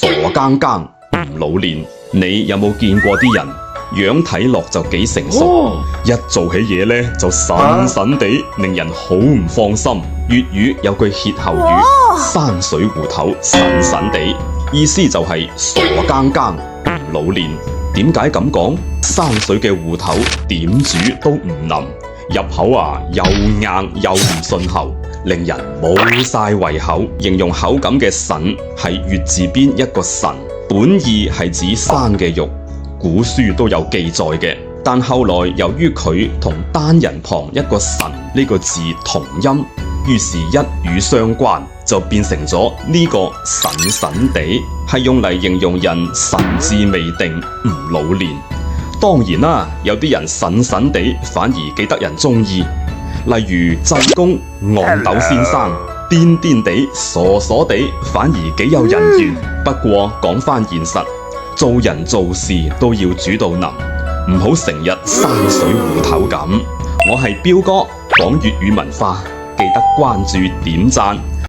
傻更更唔老練。你有冇見過啲人樣睇落就幾成熟，一做起嘢呢就神神地，令人好唔放心。粵語有句歇後語，山水芋頭神神地，意思就係傻更更唔老練。點解咁講？山水嘅芋頭點煮都唔腍，入口又硬又唔順喉，令人冇晒胃口。形容口感嘅腎係月字邊一個神，本意係指生嘅肉，古書都有記載嘅。但後來由於佢同單人旁一個神呢個字同音，於是一語相關，就變成咗呢個神神地，係用嚟形容人神志未定唔老練。當然啦，有啲人神神地反而幾得人中意，例如濟公、憨豆先生，癲癲地、傻傻地，反而幾有人緣。不過講返現實，做人做事都要煮到腍，唔好成日山水芋頭咁。我係彪哥，講粵語文化，記得關注點讚。